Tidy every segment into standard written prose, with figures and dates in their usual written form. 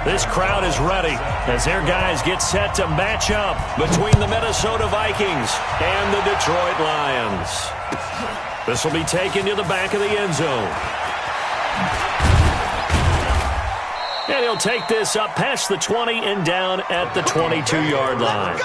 This crowd is ready as their guys get set to match up between the Minnesota Vikings and the Detroit Lions. This will be taken to the back of the end zone. And he'll take this up past the 20 and down at the 22-yard line.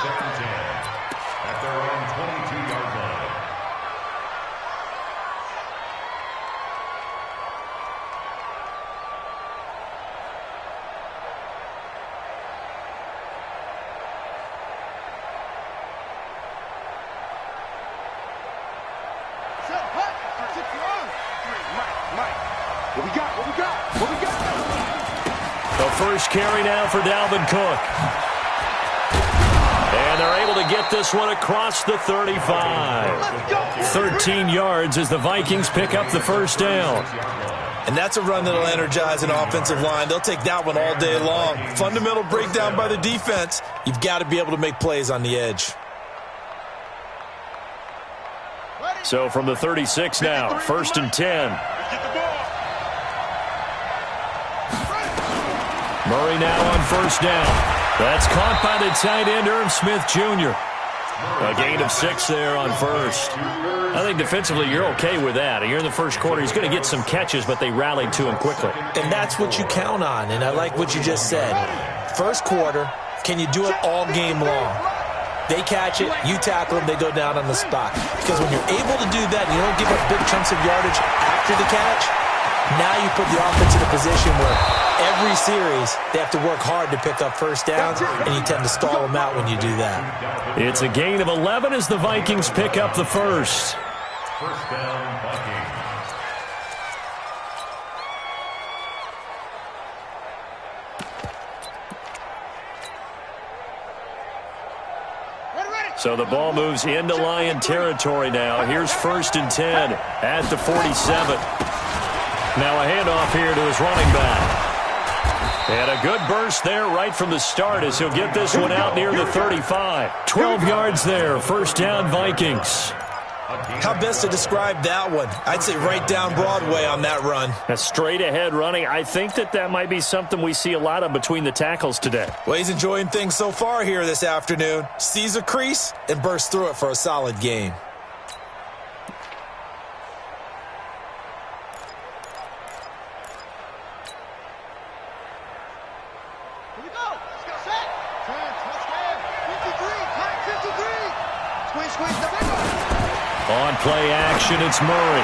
First carry now for Dalvin Cook. And they're able to get this one across the 35. 13 yards as the Vikings pick up the first down. And that's a run that'll energize an offensive line. They'll take that one all day long. Fundamental breakdown by the defense. You've got to be able to make plays on the edge. So from the 36 now, 1st and 10. Murray now on first down. That's caught by the tight end, Irv Smith Jr. A gain of 6 there on first. I think defensively you're okay with that. You're in the first quarter. He's going to get some catches, but they rallied to him quickly. And that's what you count on, and I like what you just said. First quarter, can you do it all game long? They catch it, you tackle them, they go down on the spot. Because when you're able to do that and you don't give up big chunks of yardage after the catch, now you put the offense in a position where every series they have to work hard to pick up first downs, and you tend to stall them out when you do that. It's a gain of 11 as the Vikings pick up the first. First down, Vikings. So the ball moves into Lion territory now. Here's 1st and 10 at the 47. Now a handoff here to his running back. And a good burst there right from the start as he'll get this one out near the 35. 12 yards there, first down Vikings. How best to describe that one? I'd say right down Broadway on that run. A straight ahead running. I think that might be something we see a lot of between the tackles today. Well, he's enjoying things so far here this afternoon. Sees a crease and bursts through it for a solid gain. On play action, it's Murray.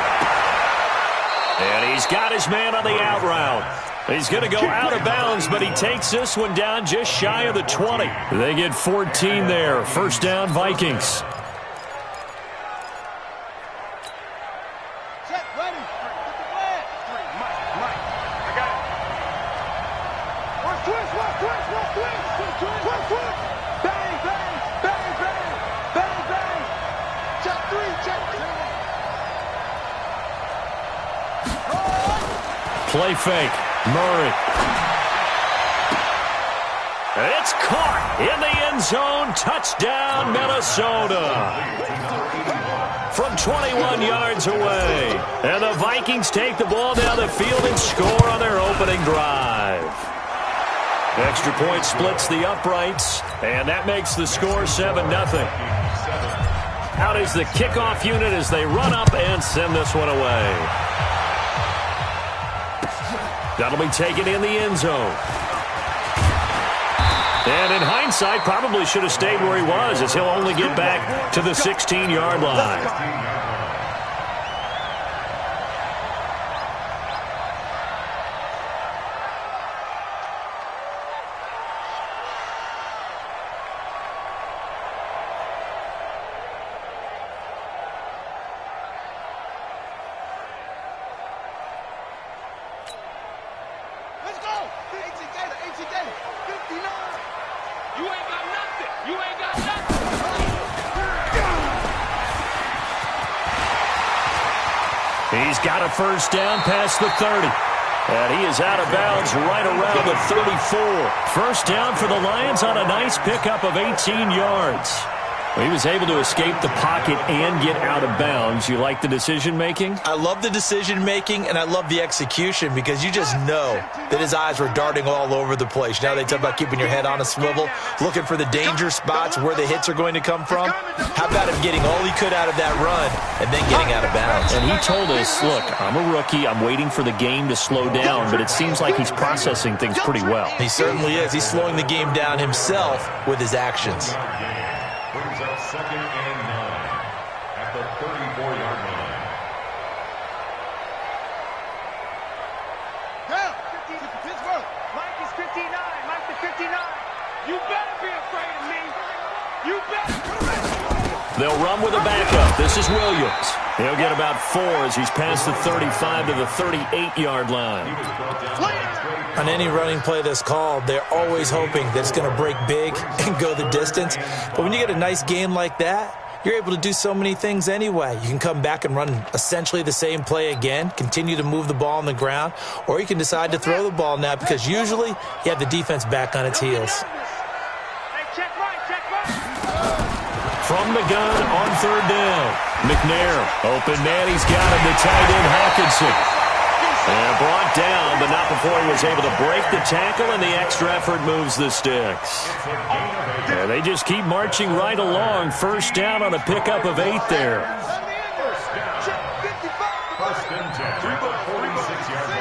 And he's got his man on the out route. He's going to go out of bounds, but he takes this one down just shy of the 20. They get 14 there. First down, Vikings. Play fake. Murray. It's caught in the end zone. Touchdown, Minnesota. From 21 yards away. And the Vikings take the ball down the field and score on their opening drive. Extra point splits the uprights, and that makes the score 7-0. Out is the kickoff unit as they run up and send this one away. That'll be taken in the end zone. And in hindsight, probably should have stayed where he was, as he'll only get back to the 16-yard line. He's got a first down past the 30. And he is out of bounds right around the 34. First down for the Lions on a nice pickup of 18 yards. Well, he was able to escape the pocket and get out of bounds. You like the decision-making? I love the decision-making, and I love the execution because you just know that his eyes were darting all over the place. Now they talk about keeping your head on a swivel, looking for the danger spots where the hits are going to come from. How about him getting all he could out of that run and then getting out of bounds? And he told us, look, I'm a rookie. I'm waiting for the game to slow down, but it seems like he's processing things pretty well. He certainly is. He's slowing the game down himself with his actions. Brings up 2nd and 9 at the 34-yard line. Down. Pittsburgh. Mike is 59. Mike is 59. You better be afraid of me. You better. They'll run with a backup. This is Williams. He'll get about 4 as he's past the 35 to the 38-yard line. On any running play that's called, they're always hoping that it's going to break big and go the distance. But when you get a nice game like that, you're able to do so many things anyway. You can come back and run essentially the same play again, continue to move the ball on the ground, or you can decide to throw the ball now because usually you have the defense back on its heels. From the gun on 3rd down. McNair, open man, he's got him, the tight end Hawkinson. And brought down, but not before he was able to break the tackle, and the extra effort moves the sticks. And they just keep marching right along. 1st down on a pickup of 8 there. First and 10 at the 46-yard line.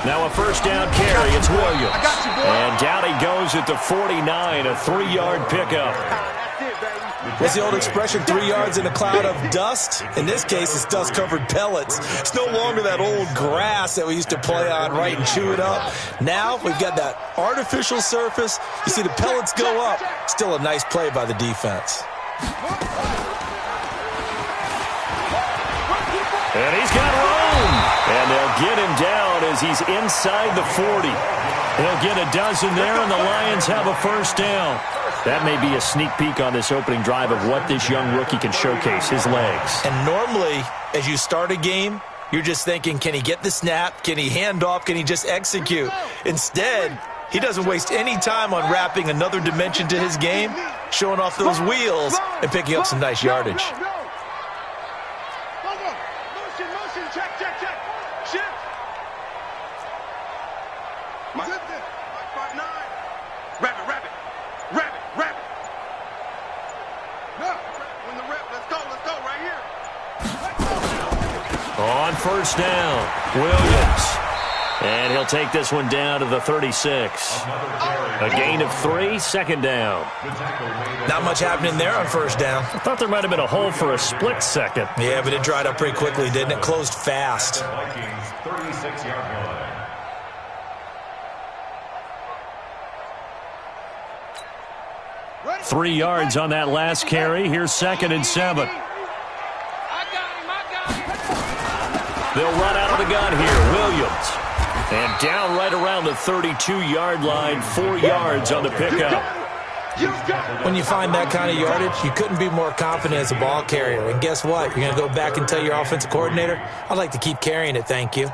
Now a 1st down carry. It's Williams. And down he goes at the 49, a 3-yard pickup. What's the old expression, 3 yards in a cloud of dust? In this case, it's dust-covered pellets. It's no longer that old grass that we used to play on, right, and chew it up. Now we've got that artificial surface. You see the pellets go up. Still a nice play by the defense. And he's got room. And they'll get him down as he's inside the 40. They'll get a dozen there, and the Lions have a 1st down. That may be a sneak peek on this opening drive of what this young rookie can showcase, his legs. And normally, as you start a game, you're just thinking, can he get the snap? Can he hand off? Can he just execute? Instead, he doesn't waste any time on wrapping another dimension to his game, showing off those wheels, and picking up some nice yardage. On 1st down, Williams. And he'll take this one down to the 36. A gain of 3, 2nd down. Not much happening there on 1st down. I thought there might have been a hole for a split second. Yeah, but it dried up pretty quickly, didn't it? Closed fast. Vikings 36-yard line. Three yards on that last carry. Here's 2nd and 7. They'll run out of the gun here. Williams. And down right around the 32-yard line. 4 yards on the pickup. When you find that kind of yardage, you couldn't be more confident as a ball carrier. And guess what? You're going to go back and tell your offensive coordinator, I'd like to keep carrying it, thank you.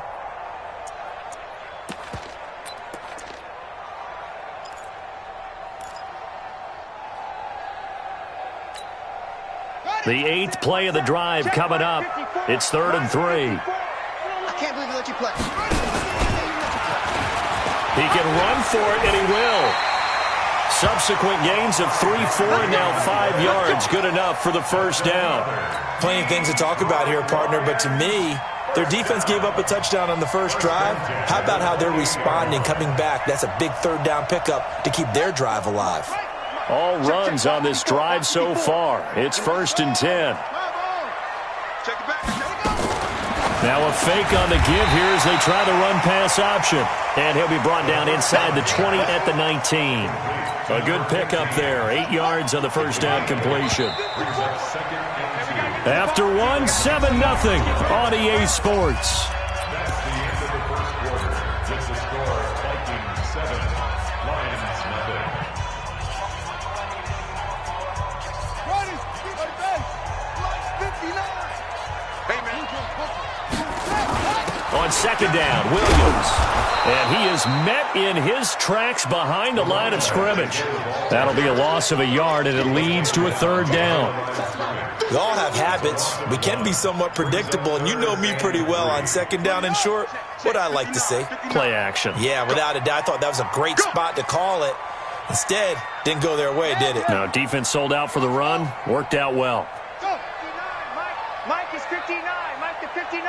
The 8th play of the drive coming up. It's 3rd and 3. I can't believe he let you play. He can run for it, and he will. Subsequent gains of 3, 4, and now 5 yards. Good enough for the 1st down. Plenty of things to talk about here, partner, but to me, their defense gave up a touchdown on the first drive. How about how they're responding, coming back? That's a big 3rd down pickup to keep their drive alive. All runs on this drive so far. It's 1st and 10. Now a fake on the give here as they try the run-pass option. And he'll be brought down inside the 20 at the 19. A good pickup there. 8 yards on the 1st down completion. After 1, 7-0 on EA Sports. That's the end of the first quarter. It's the score, Vikings 7, Lions 0. Hey, man. On second down, Williams. And he is met in his tracks behind the line of scrimmage. That'll be a loss of a yard, and it leads to a third down. We all have habits. We can be somewhat predictable, and you know me pretty well on second down and short. What I like to say. Play action. Yeah, without a doubt. I thought that was a great spot to call it. Instead, didn't go their way, did it? No, defense sold out for the run. Worked out well. Mike is 59. Mike to 59.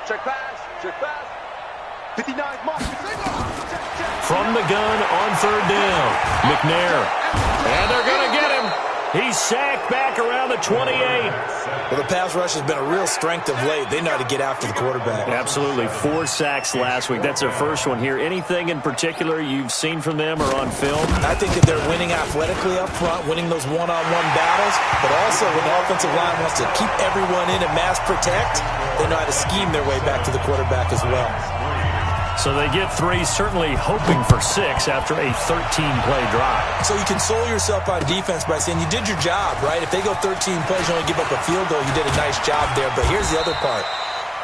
Check pass. Check pass. 59 Mike. From the gun on third down. McNair. And they're going to get him. He's sacked back around the 28. Well, the pass rush has been a real strength of late. They know how to get after the quarterback. Absolutely. 4 sacks last week. That's their first one here. Anything in particular you've seen from them or on film? I think that they're winning athletically up front, winning those one-on-one battles, but also when the offensive line wants to keep everyone in and mass protect, they know how to scheme their way back to the quarterback as well. So they get 3, certainly hoping for 6 after a 13-play drive. So you console yourself on defense by saying you did your job, right? If they go 13 plays, you only give up a field goal, you did a nice job there. But here's the other part.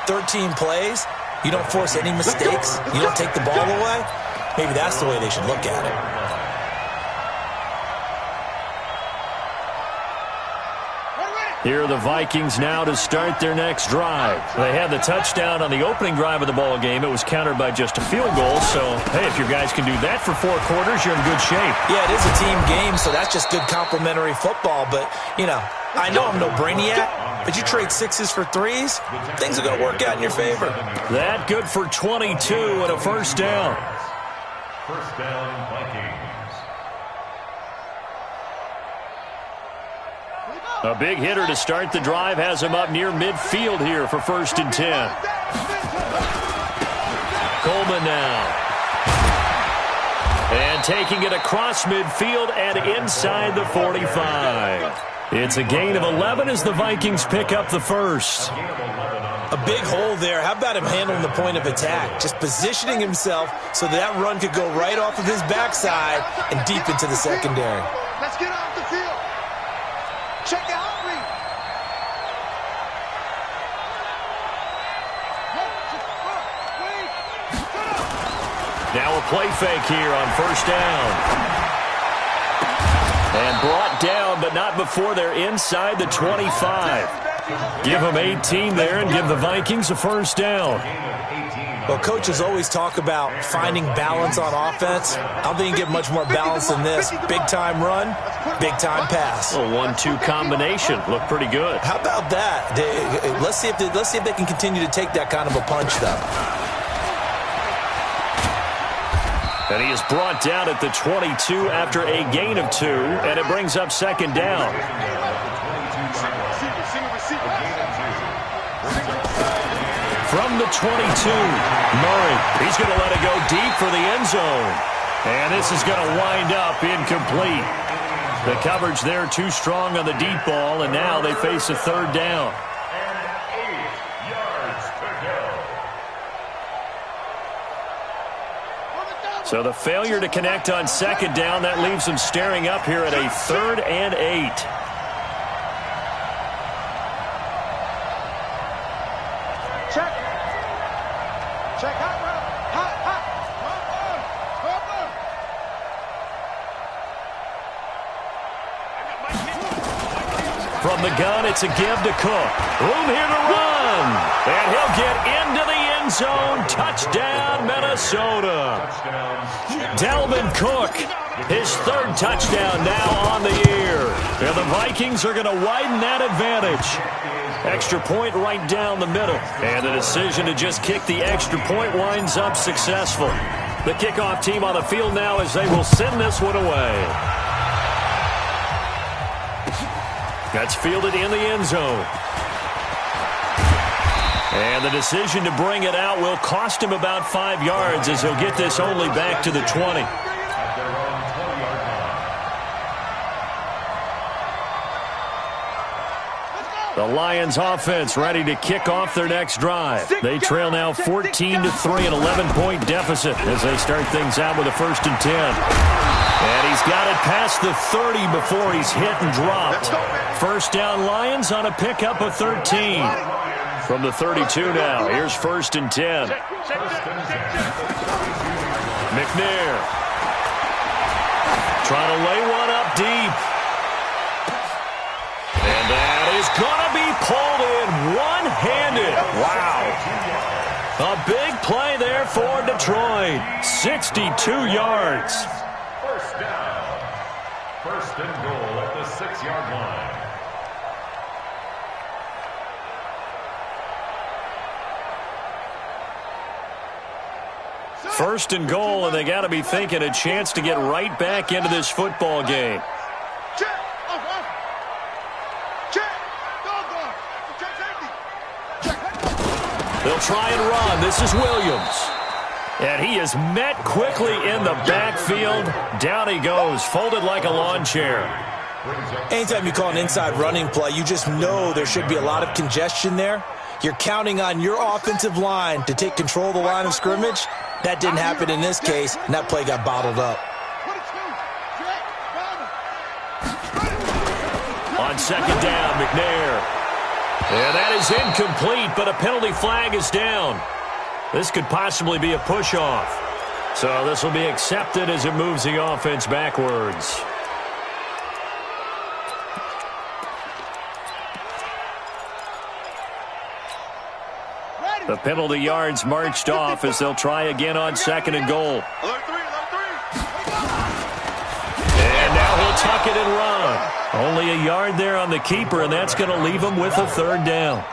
13 plays, you don't force any mistakes, you don't take the ball away. Maybe that's the way they should look at it. Here are the Vikings now to start their next drive. They had the touchdown on the opening drive of the ball game. It was countered by just a field goal. So, hey, if your guys can do that for 4 quarters, you're in good shape. Yeah, it is a team game, so that's just good complimentary football. But, you know, I know I'm no brainiac, but you trade 6s for 3s, things are going to work out in your favor. That good for 22 and a first down. First down, Vikings. A big hitter to start the drive has him up near midfield here for 1st and 10. Coleman now. And taking it across midfield and inside the 45. It's a gain of 11 as the Vikings pick up the first. A big hole there. How about him handling the point of attack? Just positioning himself so that run could go right off of his backside and deep into the secondary. Let's get off the field. Check out read. Now a play fake here on first down. And brought down, but not before they're inside the 25. Give them 18 there and give the Vikings a first down. Well, coaches always talk about finding balance on offense. I don't think you get much more balance than this. Big-time run, big-time pass. A 1-2 combination. Looked pretty good. How about that? Let's see if they can continue to take that kind of a punch, though. And he is brought down at the 22 after a gain of 2, and it brings up second down. From the 22, Murray. He's going to let it go deep for the end zone. And this is going to wind up incomplete. The coverage there too strong on the deep ball, and now they face a third down. And 8 yards to go. So the failure to connect on second down, that leaves them staring up here at a 3rd and 8. Check hot run. Hot. From the gun, it's a give to Cook. Room here to run. And he'll get into the end zone. Touchdown, Minnesota. Dalvin Cook, his 3rd touchdown now on the year. And the Vikings are going to widen that advantage. Extra point right down the middle. And the decision to just kick the extra point winds up successful. The kickoff team on the field now as they will send this one away. That's fielded in the end zone. And the decision to bring it out will cost him about 5 yards as he'll get this only back to the 20. The Lions offense ready to kick off their next drive. They trail now 14-3, an 11-point deficit as they start things out with a 1st and 10. And he's got it past the 30 before he's hit and dropped. First down Lions on a pickup of 13. From the 32 now, here's 1st and 10. McNair trying to lay one up deep. And that is going to be pulled in one-handed. Wow. A big play there for Detroit. 62 yards. First down. 1st and goal at the 6-yard line. First and goal, and they got to be thinking a chance to get right back into this football game. They'll try and run. This is Williams. And he is met quickly in the backfield. Down he goes, folded like a lawn chair. Anytime you call an inside running play, you just know there should be a lot of congestion there. You're counting on your offensive line to take control of the line of scrimmage. That didn't happen in this case, and that play got bottled up. On 2nd down, McNair. And that is incomplete, but a penalty flag is down. This could possibly be a push-off. So this will be accepted as it moves the offense backwards. The penalty yards marched off as they'll try again on 2nd and goal. And now he'll tuck it and run. Only a yard there on the keeper, and that's going to leave him with a 3rd down.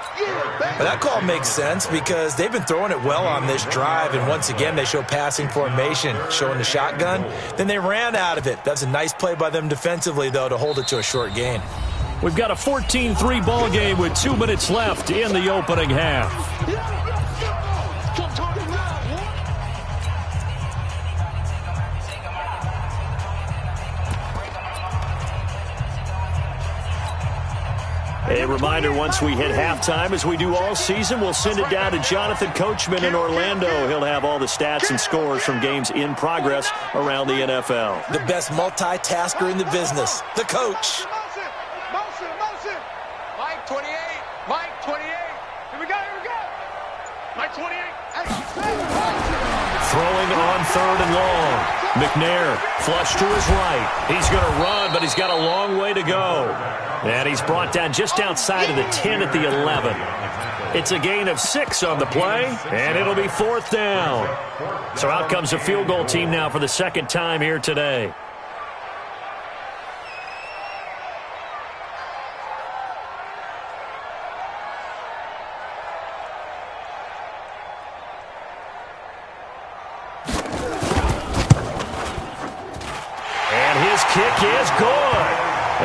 But that call makes sense because they've been throwing it well on this drive, and once again they show passing formation, showing the shotgun. Then they ran out of it. That's a nice play by them defensively, though, to hold it to a short gain. We've got a 14-3 ball game with 2 minutes left in the opening half. A reminder, once we hit halftime, as we do all season, we'll send it down to Jonathan Coachman in Orlando. He'll have all the stats and scores from games in progress around the NFL. The best multitasker in the business, the coach. Mike 28. Mike 28. Here we go. Mike 28. Throwing on 3rd and long. McNair flush to his right. He's going to run, but he's got a long way to go. And he's brought down just outside of the 10 at the 11. It's a gain of 6 on the play, and it'll be 4th down. So out comes a field goal team now for the 2nd time here today. Kick is good.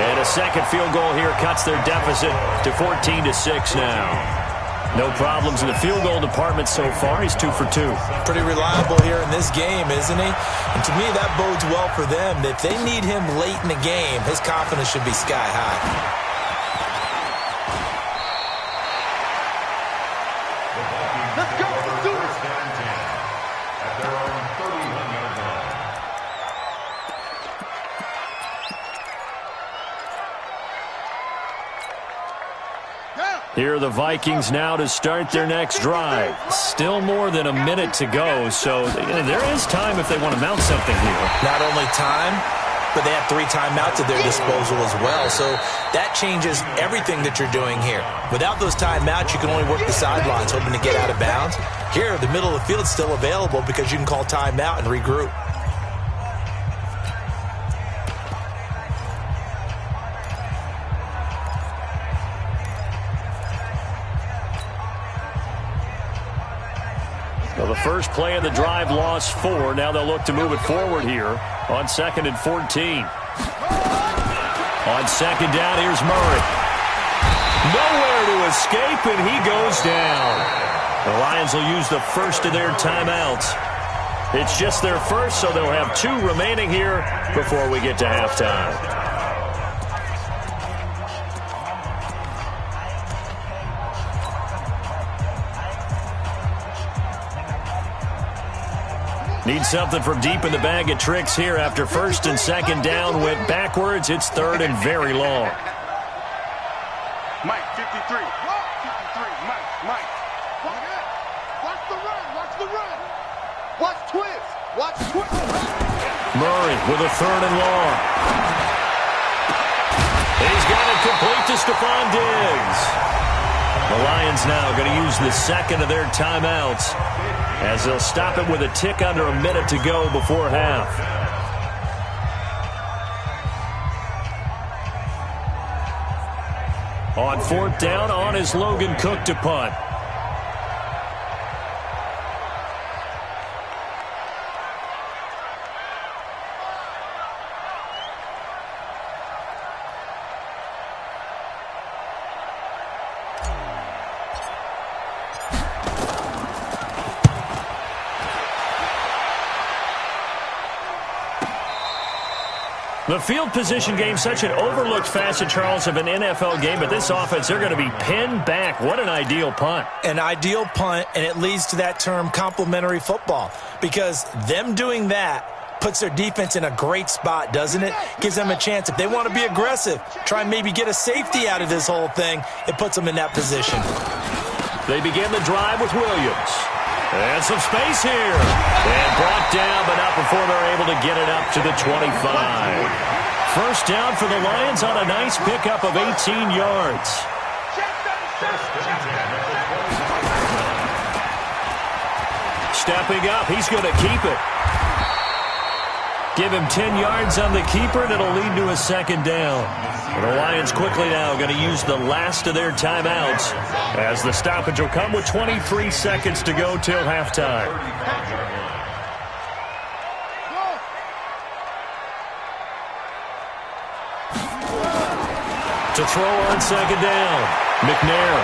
And a 2nd field goal here cuts their deficit to 14-6 now. No problems in the field goal department so far. He's 2 for 2. Pretty reliable here in this game, isn't he? And to me, that bodes well for them. If they need him late in the game, his confidence should be sky high. Here are the Vikings now to start their next drive. Still more than a minute to go, so there is time if they want to mount something here. Not only time, but they have 3 timeouts at their disposal as well, so that changes everything that you're doing here. Without those timeouts, you can only work the sidelines, hoping to get out of bounds. Here, the middle of the field is still available because you can call timeout and regroup. Well, the first play of the drive lost 4. Now they'll look to move it forward here on 2nd and 14. On 2nd down, here's Murray. Nowhere to escape, and he goes down. The Lions will use the first of their timeouts. It's just their first, so they'll have 2 remaining here before we get to halftime. Need something from deep in the bag of tricks here after 1st and 2nd down went backwards. It's 3rd and very long. Mike 53. 53. Mike. Mike. Watch the run. Watch the run. Watch twist. Watch twist. Murray with a 3rd and long. He's got it complete to Stephon Diggs. The Lions now going to use the second of their timeouts as they'll stop it with a tick under a minute to go before half. On 4th down, on is Logan Cook to punt. The field position game, such an overlooked facet, Charles, of an NFL game, but this offense, they're going to be pinned back. What an ideal punt. An ideal punt, and it leads to that term complementary football, because them doing that puts their defense in a great spot, doesn't it? Gives them a chance. If they want to be aggressive, try and maybe get a safety out of this whole thing, it puts them in that position. They begin the drive with Williams. And some space here. And brought down, but not before they're able to get it up to the 25. First down for the Lions on a nice pickup of 18 yards. Stepping up, he's going to keep it. Give him 10 yards on the keeper, and it'll lead to a 2nd down. The Lions quickly now going to use the last of their timeouts as the stoppage will come with 23 seconds to go till halftime. To throw on 2nd down, McNair.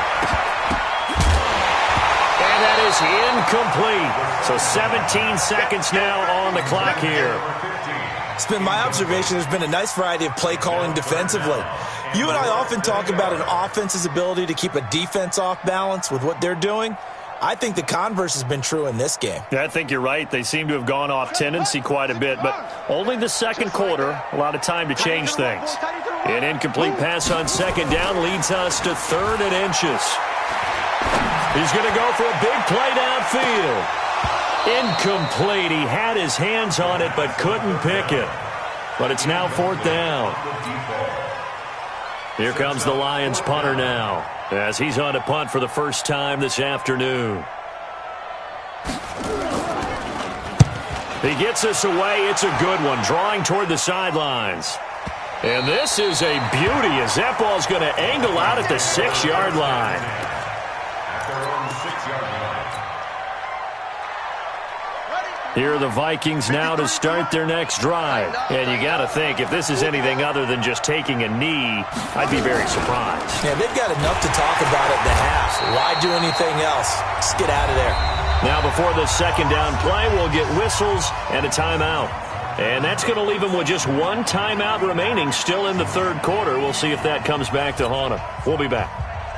And that is incomplete. So 17 seconds now on the clock here. It's been my observation there's been a nice variety of play calling defensively. You and I often talk about an offense's ability to keep a defense off balance with what they're doing. I think the converse has been true in this game. Yeah, I think you're right. They seem to have gone off tendency quite a bit, but only the 2nd quarter, a lot of time to change things. An incomplete pass on 2nd down leads us to 3rd and inches. He's going to go for a big play downfield. Incomplete. He had his hands on it but couldn't pick it. But it's now 4th down. Here comes the Lions punter now as he's on to punt for the first time this afternoon. He gets us away. It's a good one, drawing toward the sidelines. And this is a beauty as that ball's going to angle out at the 6-yard line. Here are the Vikings now to start their next drive. And you got to think, if this is anything other than just taking a knee, I'd be very surprised. Yeah, they've got enough to talk about at the half. Why do anything else? Just get out of there. Now before the 2nd down play, we'll get whistles and a timeout. And that's going to leave them with just 1 timeout remaining still in the 3rd quarter. We'll see if that comes back to haunt them. We'll be back.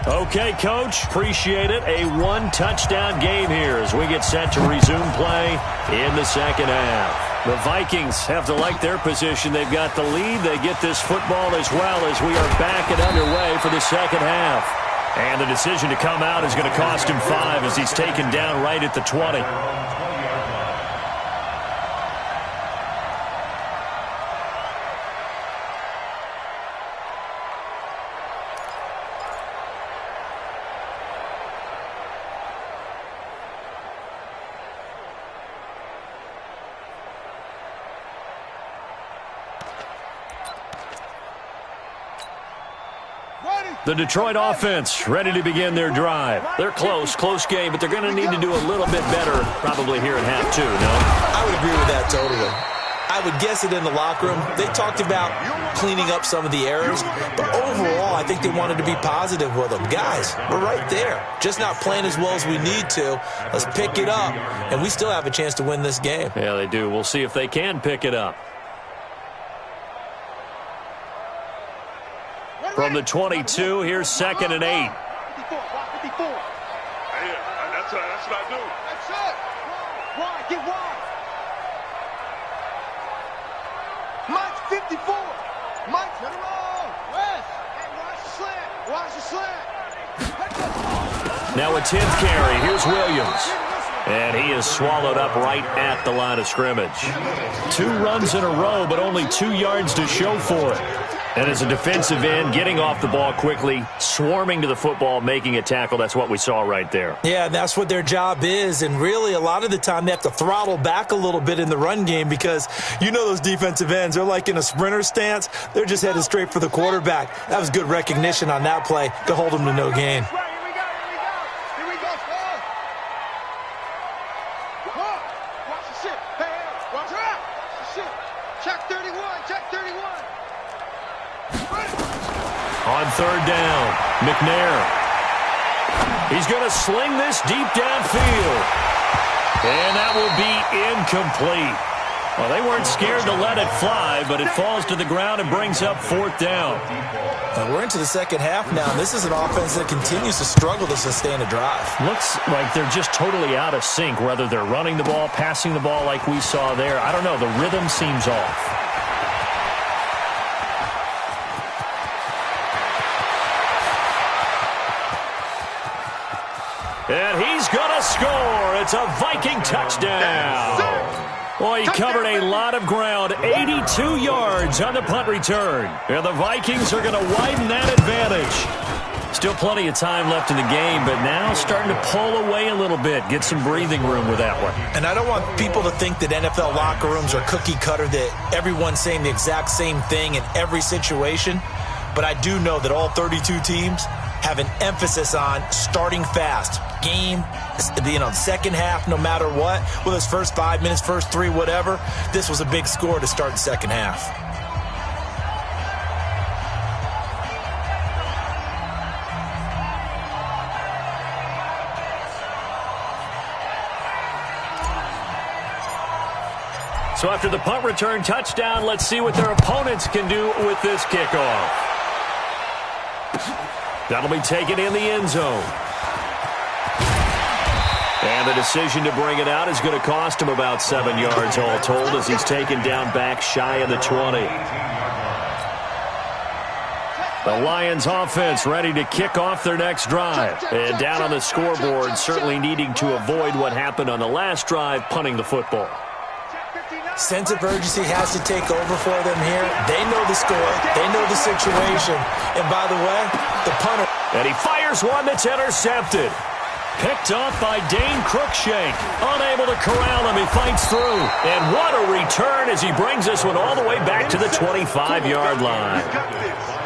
Okay, Coach, appreciate it. A 1-touchdown game here as we get set to resume play in the 2nd half. The Vikings have to like their position. They've got the lead. They get this football as well as we are back and underway for the 2nd half. And the decision to come out is going to cost him 5 as he's taken down right at the 20. The Detroit offense ready to begin their drive. They're close game, but they're going to need to do a little bit better probably here at half 2, no? I would agree with that totally. I would guess it in the locker room. They talked about cleaning up some of the errors, but overall, I think they wanted to be positive with them. Guys, we're right there. Just not playing as well as we need to. Let's pick it up, and we still have a chance to win this game. Yeah, they do. We'll see if they can pick it up. From the 22, here's 2nd and 8. 54. Hey, that's what I do. That's it. Wide, get wide. Mike's 54. Mike's around. West. Hey, watch the slant. Watch the slant. Now a 10th carry. Here's Williams. And he is swallowed up right at the line of scrimmage. 2 runs in a row, but only 2 yards to show for it. And as a defensive end, getting off the ball quickly, swarming to the football, making a tackle, that's what we saw right there. Yeah, and that's what their job is. And really, a lot of the time, they have to throttle back a little bit in the run game because you know those defensive ends, they're like in a sprinter stance. They're just headed straight for the quarterback. That was good recognition on that play to hold them to no gain. On 3rd down, McNair. He's going to sling this deep downfield. And that will be incomplete. Well, they weren't scared to let it fly, but it falls to the ground and brings up 4th down. We're into the second half now, and this is an offense that continues to struggle to sustain a drive. Looks like they're just totally out of sync, whether they're running the ball, passing the ball like we saw there. I don't know. The rhythm seems off. And he's going to score. It's a Viking touchdown. Boy, he covered a lot of ground, 82 yards on the punt return. And the Vikings are going to widen that advantage. Still plenty of time left in the game, but now starting to pull away a little bit, get some breathing room with that one. And I don't want people to think that NFL locker rooms are cookie cutter, that everyone's saying the exact same thing in every situation. But I do know that all 32 teams have an emphasis on starting fast. Game, second half, no matter what. Whether it's first 5 minutes, first 3, whatever. This was a big score to start the second half. So after the punt return touchdown, let's see what their opponents can do with this kickoff. That'll be taken in the end zone. And the decision to bring it out is going to cost him about 7 yards all told as he's taken down back shy of the 20. The Lions offense ready to kick off their next drive. And down on the scoreboard, certainly needing to avoid what happened on the last drive, punting the football. Sense of urgency has to take over for them here. They know the score. They know the situation. And by the way, the punter. And he fires one that's intercepted. Picked off by Dane Cruikshank. Unable to corral him. He fights through. And what a return as he brings this one all the way back to the 25-yard line.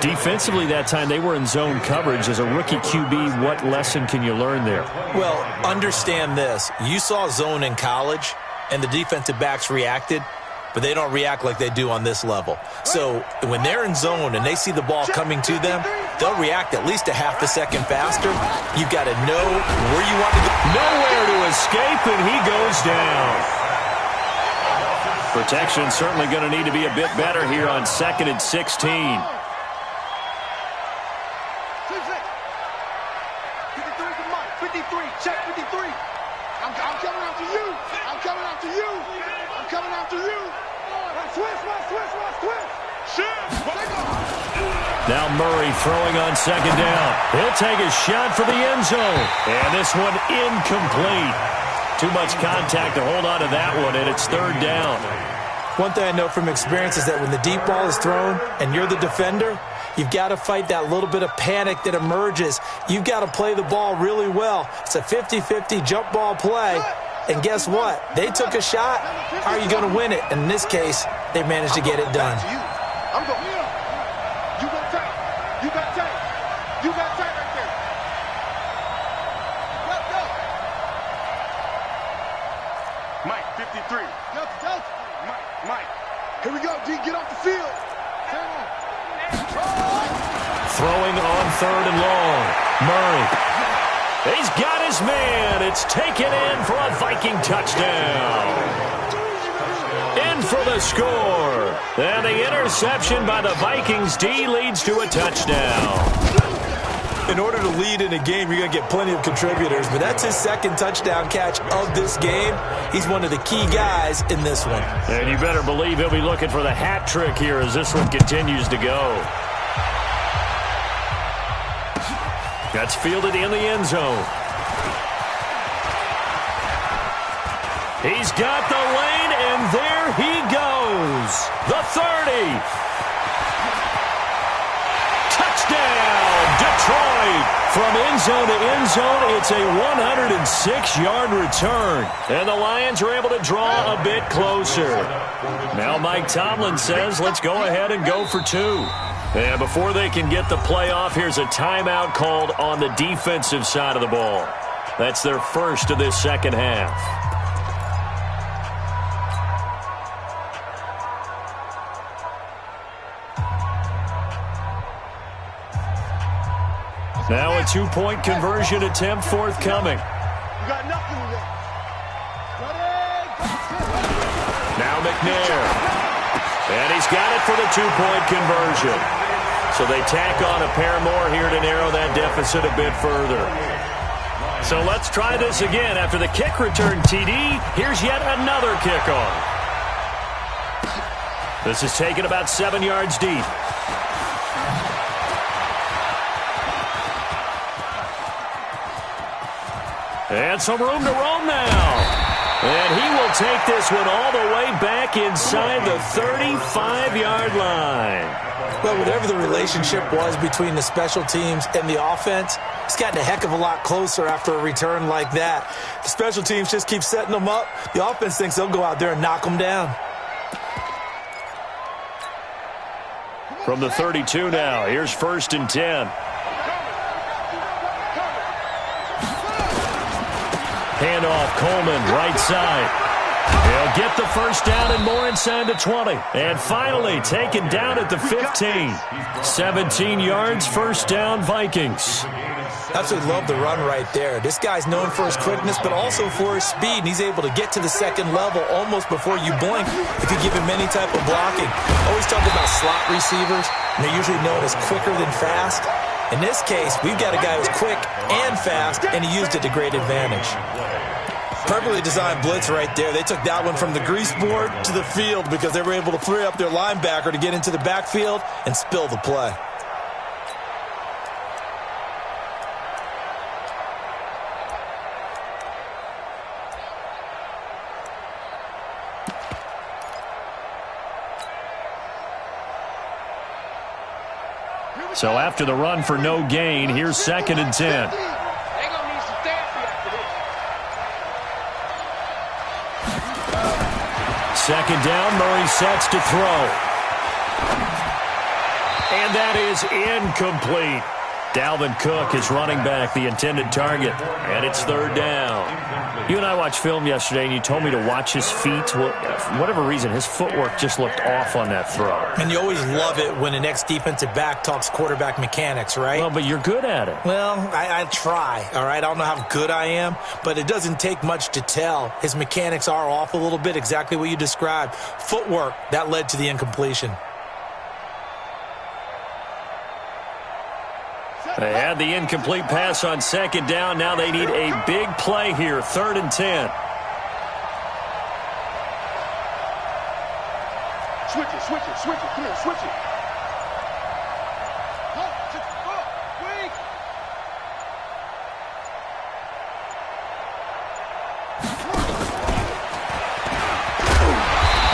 Defensively that time, they were in zone coverage. As a rookie QB, what lesson can you learn there? Well, understand this. You saw zone in college, and the defensive backs reacted, but they don't react like they do on this level. So when they're in zone and they see the ball coming to them, they'll react at least a half a second faster. You've got to know where you want to go. Nowhere to escape, and he goes down. Protection certainly going to need to be a bit better here on 2nd and 16. 53, check 53. I'm coming after you. I'm coming after you. I'm coming after you. Switch. Now Murray throwing on 2nd down. He'll take a shot for the end zone. And this one incomplete. Too much contact to hold on to that one, and it's 3rd down. One thing I know from experience is that when the deep ball is thrown and you're the defender, you've got to fight that little bit of panic that emerges. You've got to play the ball really well. It's a 50-50 jump ball play. And guess what? They took a shot. How are you going to win it? And in this case, they managed to get it done. I'm going. You got tight. You got tight. You got tight right there. Let's go. Mike, 53. Mike. Here we go, D. Get off the field. Throwing on 3rd and long. Murray. He's got his man. It's taken in for a Viking touchdown. In for the score. And the interception by the Vikings D leads to a touchdown. In order to lead in a game, you're going to get plenty of contributors, but that's his 2nd touchdown catch of this game. He's one of the key guys in this one. And you better believe he'll be looking for the hat trick here as this one continues to go. That's fielded in the end zone. He's got the lane, and there he goes. The 30. Touchdown, Detroit. From end zone to end zone, it's a 106-yard return. And the Lions are able to draw a bit closer. Now Mike Tomlin says, let's go ahead and go for 2. And before they can get the play off, here's a timeout called on the defensive side of the ball. That's their first of this second half. Now a 2-point conversion attempt forthcoming. Now McNair. And he's got it for the 2-point conversion. So they tack on a pair more here to narrow that deficit a bit further. So let's try this again. After the kick return TD, here's yet another kickoff. This is taken about 7 yards deep. And some room to roam now. And he will take this one all the way back inside the 35-yard line. Well, whatever the relationship was between the special teams and the offense, it's gotten a heck of a lot closer after a return like that. The special teams just keep setting them up. The offense thinks they'll go out there and knock them down. From the 32 now, here's 1st and 10. Handoff, Coleman, right side. He'll get the first down and more inside the 20. And finally taken down at the 15. 17 yards, first down, Vikings. Absolutely love the run right there. This guy's known for his quickness, but also for his speed. And he's able to get to the second level almost before you blink if you give him any type of blocking. Always talk about slot receivers, and they're usually known as quicker than fast. In this case, we've got a guy who's quick and fast, and he used it to great advantage. Perfectly designed blitz right there. They took that one from the grease board to the field because they were able to free up their linebacker to get into the backfield and spill the play. So after the run for no gain, here's 2nd and 10. Second down, Murray sets to throw. And that is incomplete. Dalvin Cook is running back, the intended target, and it's 3rd down. You and I watched film yesterday, and you told me to watch his feet. Well, for whatever reason, his footwork just looked off on that throw. And you always love it when an ex-defensive back talks quarterback mechanics, right? Well, but you're good at it. Well, I try, all right? I don't know how good I am, but it doesn't take much to tell. His mechanics are off a little bit, exactly what you described. Footwork, that led to the incompletion. They had the incomplete pass on 2nd down. Now they need a big play here, 3rd and 10. Switch it. Come on, switch it.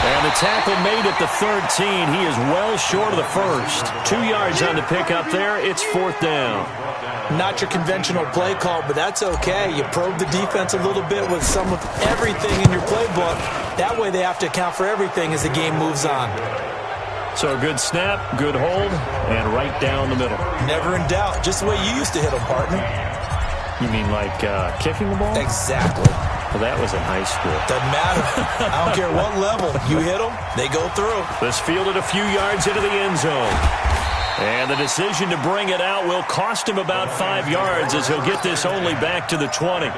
And the tackle made at the 13. He is well short of the first. 2 yards on the pickup there. It's 4th down. Not your conventional play call, but that's okay. You probe the defense a little bit with some of everything in your playbook. That way they have to account for everything as the game moves on. So a good snap, good hold, and right down the middle. Never in doubt. Just the way you used to hit them, partner. You mean like kicking the ball? Exactly. Well, that was in high school. Doesn't matter. I don't care what level. You hit them, they go through. This fielded a few yards into the end zone. And the decision to bring it out will cost him about 5 yards as he'll get this only back to the 20.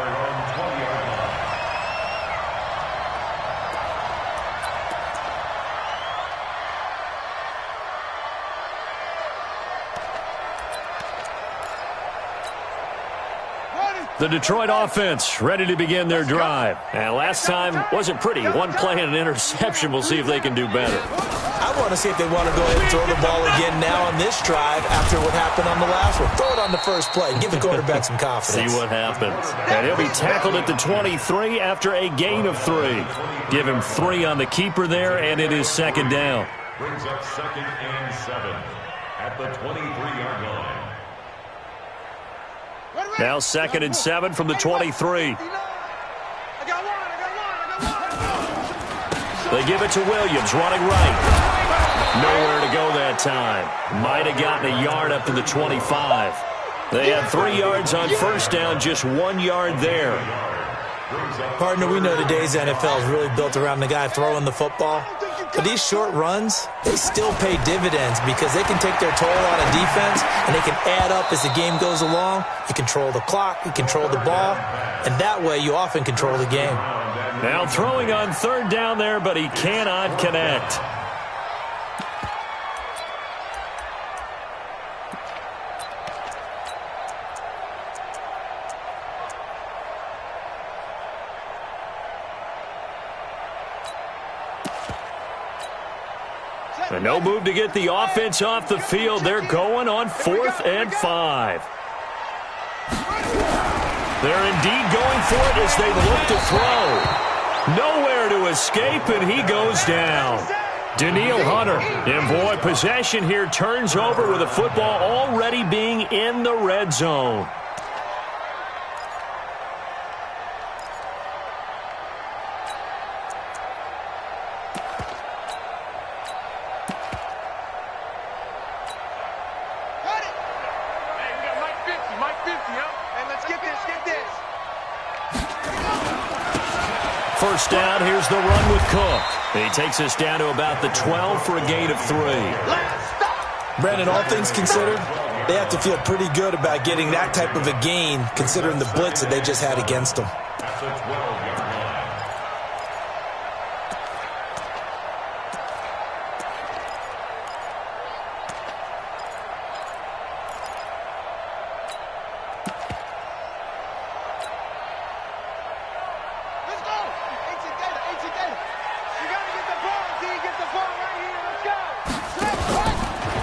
The Detroit offense ready to begin their drive. And last time wasn't pretty. One play and an interception. We'll see if they can do better. I want to see if they want to go ahead and throw the ball again now on this drive after what happened on the last one. Throw it on the first play. Give the quarterback some confidence. See what happens. And he'll be tackled at the 23 after a gain of 3. Give him 3 on the keeper there, and it is second down. Brings up 2nd and 7 at the 23-yard line. Now 2nd and 7 from the 23. They give it to Williams, running right. Nowhere to go that time. Might have gotten a yard up to the 25. They had 3 yards on first down, just 1 yard there. Partner, we know today's NFL is really built around the guy throwing the football. But these short runs, they still pay dividends because they can take their toll on a defense and they can add up as the game goes along. You control the clock, you control the ball, and that way you often control the game. Now throwing on third down there, but he cannot connect. And no move to get the offense off the field. They're going on 4th and 5. They're indeed going for it as they look to throw. Nowhere to escape, and he goes down. Danielle Hunter. And boy, possession here turns over with the football already being in the red zone. First down, here's the run with Cook. He takes us down to about the 12 for a gain of 3. Brandon, all things considered, they have to feel pretty good about getting that type of a gain considering the blitz that they just had against them.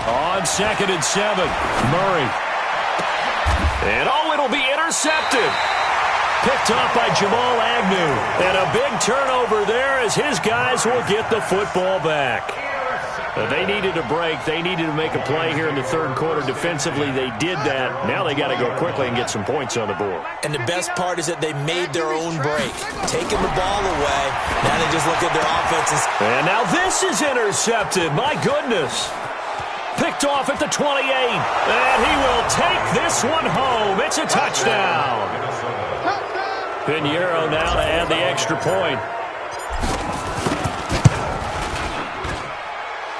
On 2nd and 7, Murray. And it'll be intercepted. Picked off by Jamal Agnew. And a big turnover there as his guys will get the football back. They needed a break. They needed to make a play here in the third quarter. Defensively, they did that. Now they got to go quickly and get some points on the board. And the best part is that they made their own break. Taking the ball away. Now they just look at their offenses. And now this is intercepted. My goodness. Picked off at the 28. And he will take this one home. It's a touchdown. Pinheiro now to add the extra point.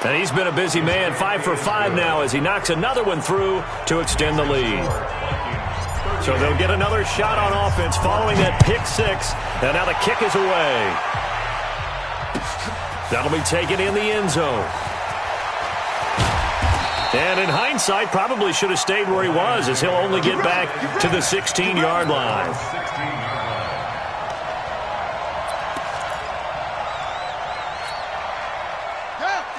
And he's been a busy man, 5 for 5 now as he knocks another one through to extend the lead. So they'll get another shot on offense following that pick 6. And now the kick is away. That'll be taken in the end zone. And in hindsight, probably should have stayed where he was as he'll only get back to the 16-yard line.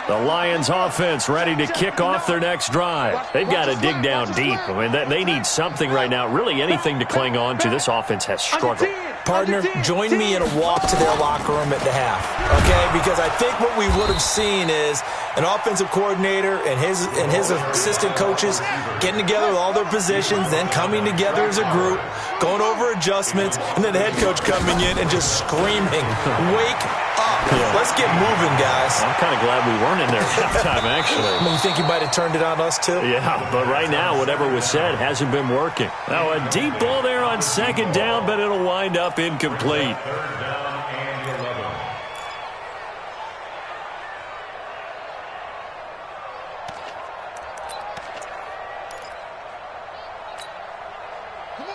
The Lions offense ready to kick off their next drive. They've got to dig down deep. I mean, they need something right now, really anything to cling on to. This offense has struggled. Partner, join me in a walk to their locker room at the half, okay? Because I think what we would have seen is an offensive coordinator and his assistant coaches getting together with all their positions, then coming together as a group, going over adjustments, and then the head coach coming in and just screaming, "Wake up. Let's get moving, guys." I'm kind of glad we weren't in there at halftime, actually. I mean, you think you might have turned it on us, too? Yeah, but right now, whatever was said hasn't been working. Now, a deep ball there on 2nd down, but it'll wind up incomplete.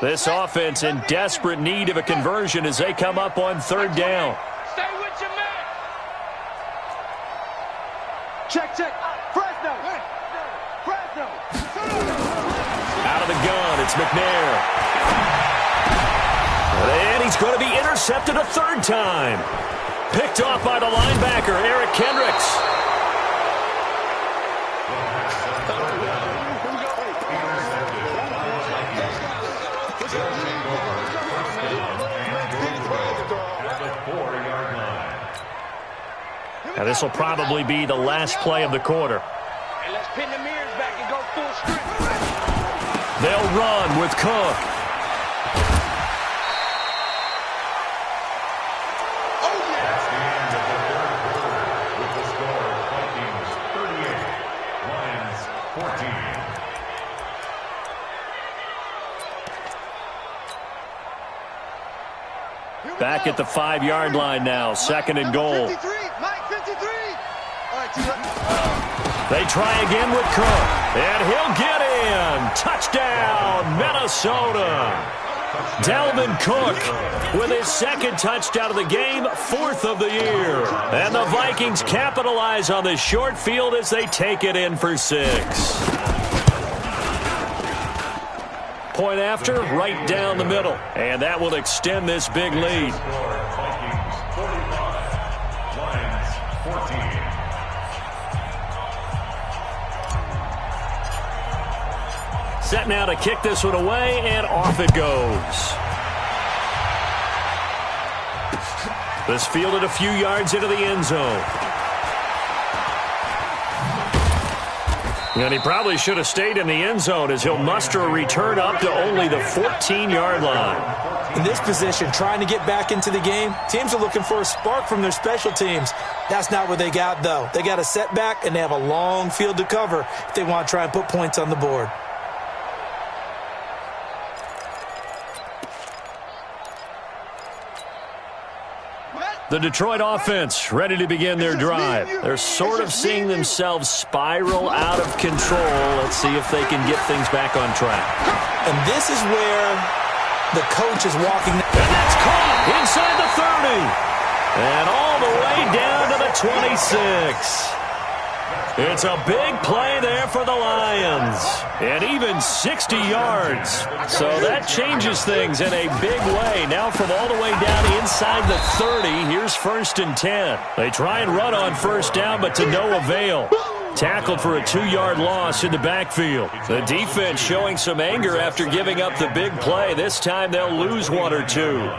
This offense in desperate need of a conversion as they come up on 3rd down. Stay with your man. Check. Fresno. Out of the gun, it's McNair. And he's going to be intercepted a 3rd time. Picked off by the linebacker, Eric Kendricks. Now, this will probably be the last play of the quarter. And let's pin the mirrors back and go full strength. They'll run with Cook. That's the end of the third quarter with the score Vikings 38, Lions 14. Back at the 5-yard line now, 2nd and goal. 53, Mike 53. All right, They try again with Cook, and he'll get in. Touchdown, Minnesota. Dalvin Cook with his 2nd touchdown of the game, 4th of the year. And the Vikings capitalize on the short field as they take it in for 6. Point after, right down the middle. And that will extend this big lead. Vikings 45, Lions 14. Set now to kick this one away, and off it goes. This fielded a few yards into the end zone. And he probably should have stayed in the end zone as he'll muster a return up to only the 14-yard line. In this position, trying to get back into the game, teams are looking for a spark from their special teams. That's not what they got, though. They got a setback, and they have a long field to cover if they want to try and put points on the board. The Detroit offense ready to begin their drive. They're sort of seeing themselves spiral out of control. Let's see if they can get things back on track. And this is where the coach is walking. And that's caught inside the 30. And all the way down to the 26. It's a big play there for the Lions. And even 60 yards. So that changes things in a big way. Now from all the way down inside the 30, here's 1st and 10. They try and run on 1st down, but to no avail. Tackled for a 2-yard loss in the backfield. The defense showing some anger after giving up the big play. This time they'll lose 1 or 2.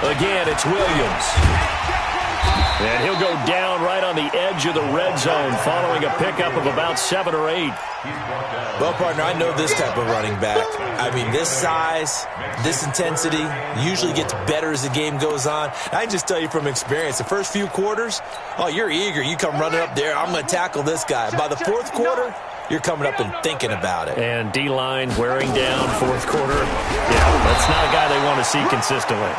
Again, it's Williams. And he'll go down right on the edge of the red zone following a pickup of about 7 or 8. Well, partner, I know this type of running back. I mean, this size, this intensity usually gets better as the game goes on. I can just tell you from experience, the first few quarters, oh, you're eager. You come running up there, I'm going to tackle this guy. By the 4th quarter, you're coming up and thinking about it. And D-line wearing down 4th quarter. Yeah, that's not a guy they want to see consistently.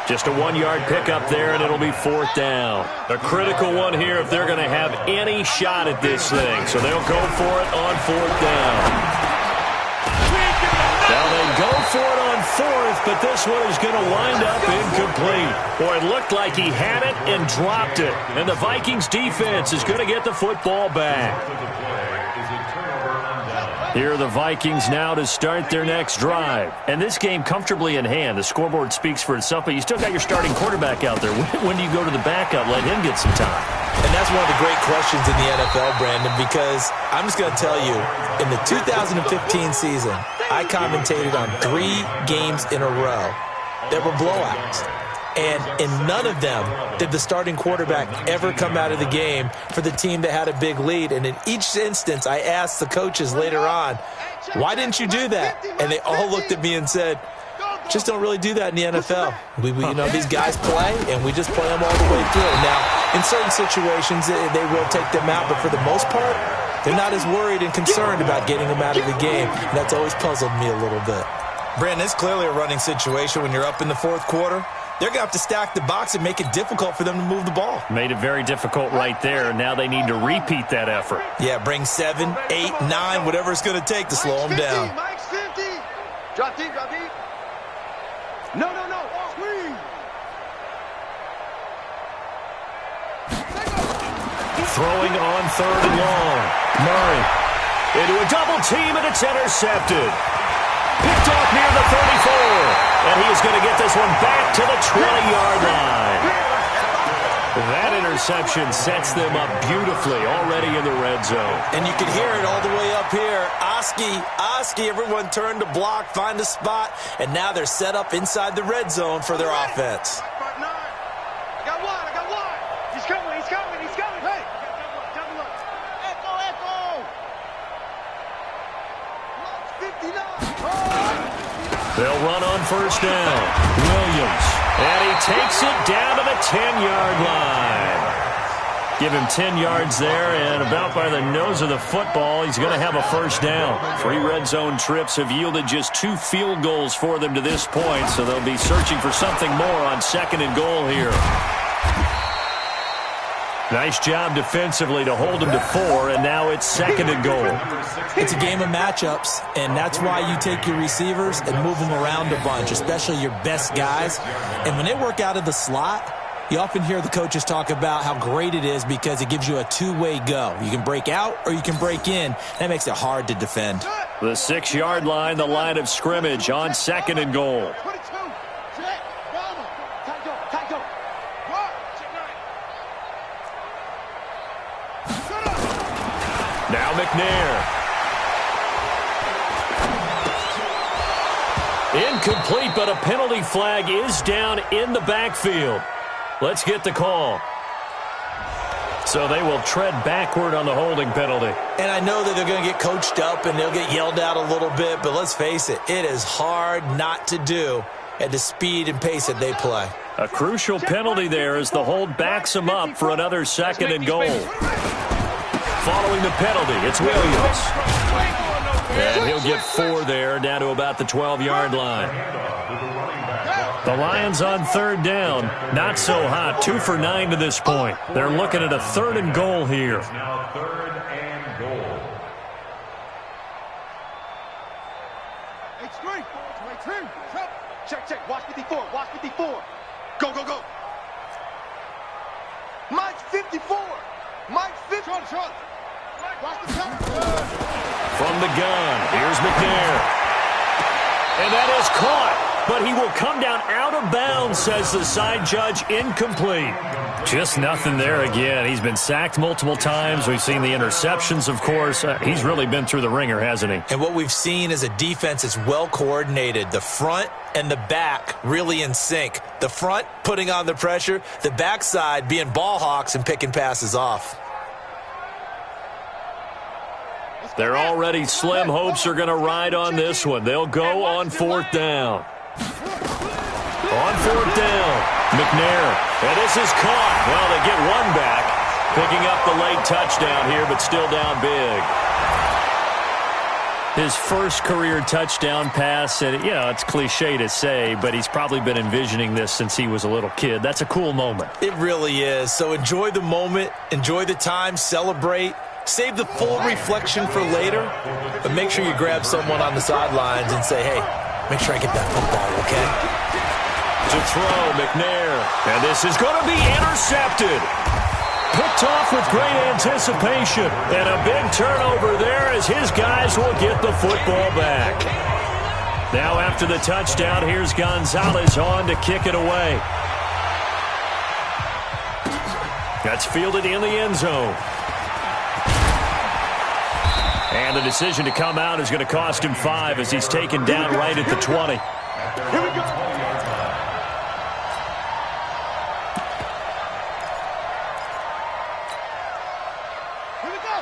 Just a 1-yard pickup there, and it'll be 4th down. A critical one here if they're going to have any shot at this thing. So they'll go for it on 4th down. Now they go for it on 4th, but this one is going to wind up incomplete. Boy, it looked like he had it and dropped it. And the Vikings defense is going to get the football back. Here are the Vikings now to start their next drive. And this game comfortably in hand. The scoreboard speaks for itself, but you still got your starting quarterback out there. When do you go to the backup? Let him get some time. And that's one of the great questions in the NFL, Brandon, because I'm just going to tell you, in the 2015 season, I commentated on 3 games in a row that were blowouts. And in none of them did the starting quarterback ever come out of the game for the team that had a big lead. And in each instance, I asked the coaches later on, why didn't you do that? And they all looked at me and said, just don't really do that in the NFL. We these guys play, and we just play them all the way through. Now, in certain situations, they will take them out. But for the most part, they're not as worried and concerned about getting them out of the game. And that's always puzzled me a little bit. Brandon, it's clearly a running situation when you're up in the 4th quarter. They're going to have to stack the box and make it difficult for them to move the ball. Made it very difficult right there, and now they need to repeat that effort. Yeah, bring 7, 8, 9, whatever it's going to take to slow them down. Mike's 50. Drop deep, drop deep. No. Squeeze. Throwing on 3rd and long. Murray into a double team, and it's intercepted. Picked off near the 34. And he is going to get this one back to the 20-yard line. That interception sets them up beautifully already in the red zone. And you can hear it all the way up here. Oski, everyone turned to block, find a spot, and now they're set up inside the red zone for their offense. I got one. He's coming. Hey, double up. Echo. 59. They'll run on first down. Williams. And he takes it down to the 10-yard line. Give him 10 yards there, and about by the nose of the football, he's going to have a first down. 3 red zone trips have yielded just 2 field goals for them to this point, so they'll be searching for something more on 2nd and goal here. Nice job defensively to hold him to 4, and now it's 2nd and goal. It's a game of matchups, and that's why you take your receivers and move them around a bunch, especially your best guys. And when they work out of the slot, you often hear the coaches talk about how great it is because it gives you a two-way go. You can break out or you can break in. That makes it hard to defend. The 6-yard line, the line of scrimmage on 2nd and goal. 22. Check. Bomber. Tight go. What? Check 9. Shut up. Now McNair. Incomplete, but a penalty flag is down in the backfield. Let's get the call. So they will tread backward on the holding penalty. And I know that they're going to get coached up and they'll get yelled at a little bit, but let's face it, it is hard not to do at the speed and pace that they play. A crucial penalty there as the hold backs them up for another 2nd and goal. Following the penalty, it's Williams. And he'll get 4 there, down to about the 12-yard line. The Lions on 3rd down. Not so hot. 2 for 9 to this point. They're looking at a 3rd and goal here. Now 3rd and goal. Check. Watch 54. Go. Mike 54. Watch the cover. From the gun, here's McNair. And that is caught, but he will come down out of bounds, says the side judge. Incomplete. Just nothing there again. He's been sacked multiple times. We've seen the interceptions, of course. He's really been through the ringer, hasn't he? And what we've seen is a defense that's well coordinated. The front and the back really in sync. The front putting on the pressure, the backside being ball hawks and picking passes off. Their already slim hopes are going to ride on this one. They'll go on 4th down. On 4th down, McNair. And this is caught. Well, they get one back. Picking up the late touchdown here, but still down big. His first career touchdown pass, and it's cliche to say, but he's probably been envisioning this since he was a little kid. That's a cool moment. It really is. So enjoy the moment, enjoy the time, celebrate. Save the full reflection for later, but make sure you grab someone on the sidelines and say, hey, make sure I get that football, okay? To throw, McNair. And this is going to be intercepted. Picked off with great anticipation. And a big turnover there as his guys will get the football back. Now after the touchdown, here's Gonzalez on to kick it away. That's fielded in the end zone. And the decision to come out is going to cost him 5 as he's taken down right at the 20. Here we go.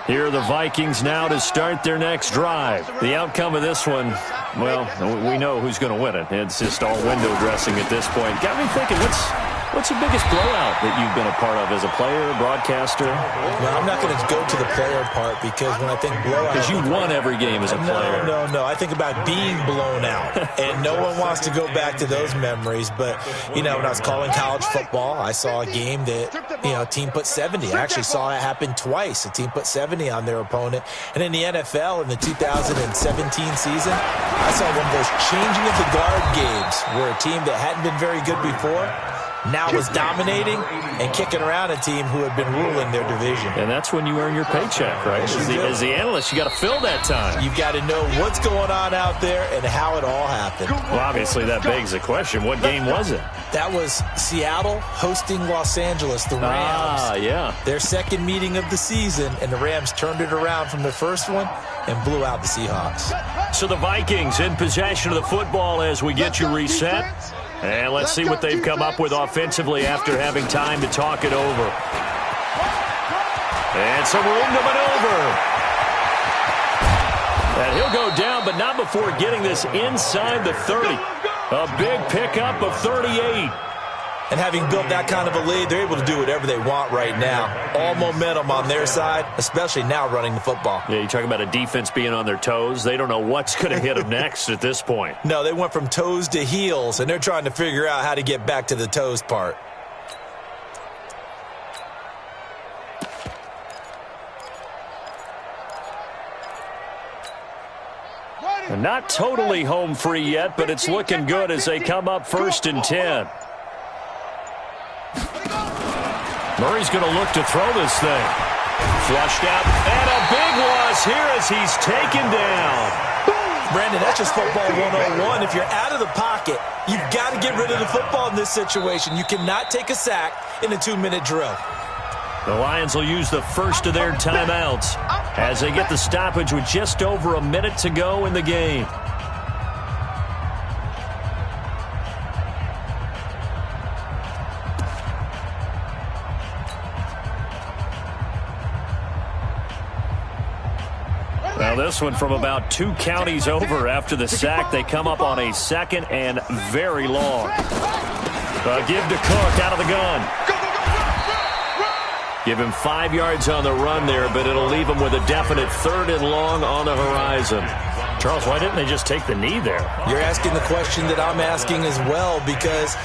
Here are the Vikings now to start their next drive. The outcome of this one, well, we know who's going to win it. It's just all window dressing at this point. Got me thinking, what's the biggest blowout that you've been a part of as a player, broadcaster? Well, I'm not going to go to the player part because when I think blowout... Because you won every game as a player. No. I think about being blown out. And no one wants to go back to those memories. But, when I was calling college football, I saw a game that, a team put 70. I actually saw it happen twice. A team put 70 on their opponent. And in the NFL, in the 2017 season, I saw one of those changing of the guard games where a team that hadn't been very good before now was dominating and kicking around a team who had been ruling their division. And that's when you earn your paycheck, right? As the analyst, you got to fill that time. You've got to know what's going on out there and how it all happened. Well, obviously, that begs the question, what game was it? That was Seattle hosting Los Angeles, the Rams. Ah, yeah. Their second meeting of the season, and the Rams turned it around from their first one and blew out the Seahawks. So the Vikings in possession of the football as we get you reset. And let's see what they've come up with offensively after having time to talk it over. And some room to maneuver. And he'll go down, but not before getting this inside the 30. A big pickup of 38. And having built that kind of a lead, they're able to do whatever they want right now. All momentum on their side, especially now running the football. Yeah, you talk about a defense being on their toes. They don't know what's going to hit them next at this point. No, they went from toes to heels, and they're trying to figure out how to get back to the toes part. And not totally home free yet, but it's looking good as they come up 1st and 10. Murray's going to look to throw this thing. Flushed out, and a big loss here as he's taken down. Brandon, that's just football 101. If you're out of the pocket, you've got to get rid of the football in this situation. You cannot take a sack in a 2-minute drill. The Lions will use the first of their timeouts as they get the stoppage with just over a minute to go in the game. Now this one from about 2 counties over after the sack. They come up on a 2nd and very long. Give to Cook out of the gun. Give him 5 yards on the run there, but it'll leave him with a definite 3rd and long on the horizon. Charles, why didn't they just take the knee there? You're asking the question that I'm asking as well, because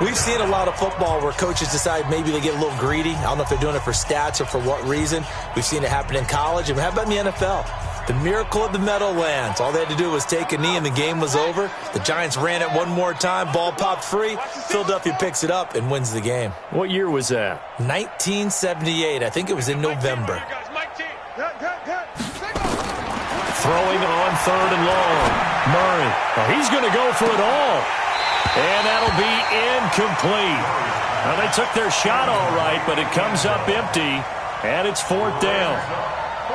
we've seen a lot of football where coaches decide maybe they get a little greedy. I don't know if they're doing it for stats or for what reason. We've seen it happen in college. And how about in the NFL? The miracle of the Meadowlands. All they had to do was take a knee and the game was over. The Giants ran it one more time. Ball popped free. Philadelphia picks it up and wins the game. What year was that? 1978. I think it was in November. Throwing on 3rd and long. Murray. Oh, he's going to go for it all. And that'll be incomplete. Now, they took their shot all right, but it comes up empty. And it's 4th down.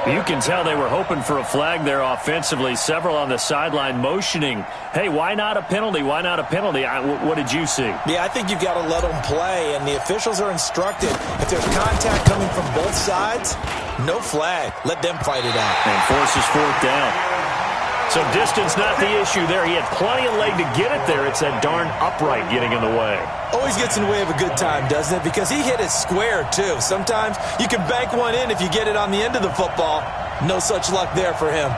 You can tell they were hoping for a flag there offensively. Several on the sideline motioning, hey, why not a penalty? Why not a penalty? What did you see? Yeah, I think you've got to let them play, and the officials are instructed. If there's contact coming from both sides, no flag. Let them fight it out. And forces 4th down. So distance not the issue there. He had plenty of leg to get it there. It's that darn upright getting in the way. Always gets in the way of a good time, doesn't it? Because he hit it square, too. Sometimes you can bank one in if you get it on the end of the football. No such luck there for him.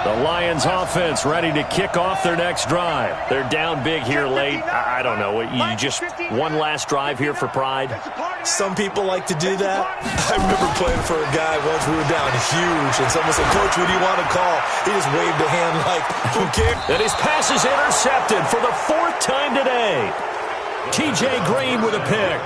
The Lions offense ready to kick off their next drive. They're down big here late. I don't know. You just one last drive here for pride? Some people like to do that. I remember playing for a guy once. We were down huge, and someone said, Coach, what do you want to call? He just waved a hand like, who cares? And his pass is intercepted for the 4th time today. T.J. Green with a pick.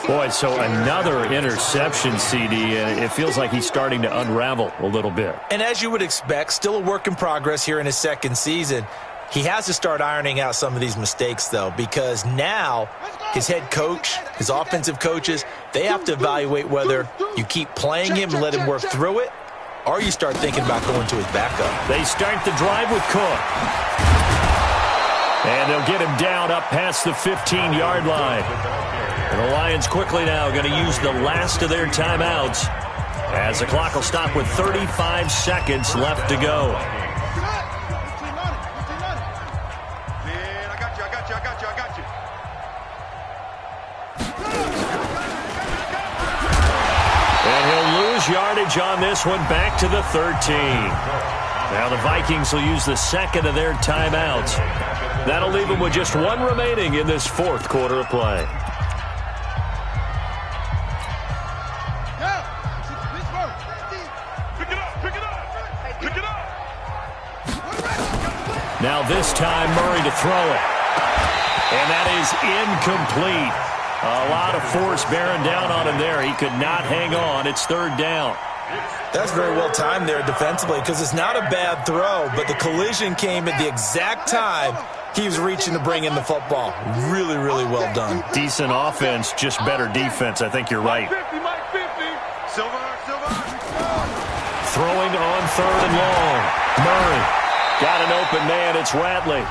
Boy, so another interception, CD, and it feels like he's starting to unravel a little bit. And as you would expect, still a work in progress here in his 2nd season. He has to start ironing out some of these mistakes, though, because now his head coach, his offensive coaches, they have to evaluate whether you keep playing him and let him work through it, or you start thinking about going to his backup. They start the drive with Cook. And they'll get him down up past the 15-yard line. And the Lions quickly now going to use the last of their timeouts as the clock will stop with 35 seconds left to go. And he'll lose yardage on this one back to the 13. Now the Vikings will use the 2nd of their timeouts. That'll leave them with just one remaining in this 4th quarter of play. Now this time, Murray to throw it. And that is incomplete. A lot of force bearing down on him there. He could not hang on. It's third down. That's very well timed there defensively because it's not a bad throw, but the collision came at the exact time he was reaching to bring in the football. Really, really well done. Decent offense, just better defense. I think you're right. Throwing on third and long. Murray got an open man. It's Ratley.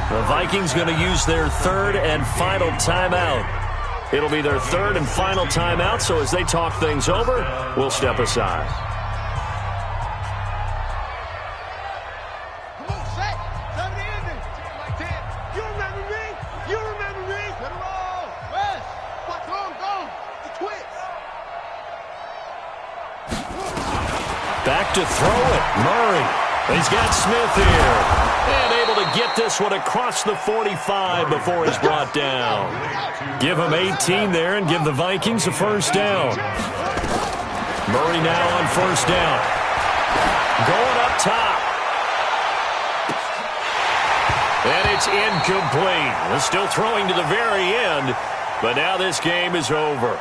The Vikings going to use their third and final timeout. It'll be their third and final timeout, so as they talk things over, we'll step aside. Come on, set. Time to end it. Like that. You remember me? You remember me? Get him all. West. What? Go. The twist. Back to throw it. Murray. He's got Smith here. And able to get this one across the 45 before he's brought down. Give him 18 there and give the Vikings a first down. Murray now on first down. Going up top. And it's incomplete. They're still throwing to the very end, but now this game is over.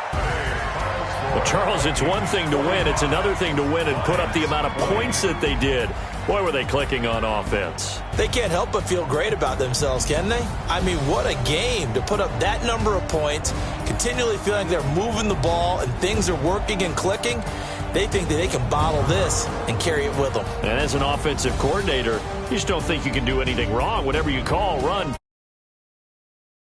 Well, Charles, it's one thing to win. It's another thing to win and put up the amount of points that they did. Boy, were they clicking on offense. They can't help but feel great about themselves, can they? I mean, what a game to put up that number of points, continually feeling they're moving the ball and things are working and clicking. They think that they can bottle this and carry it with them. And as an offensive coordinator, you just don't think you can do anything wrong. Whatever you call, run.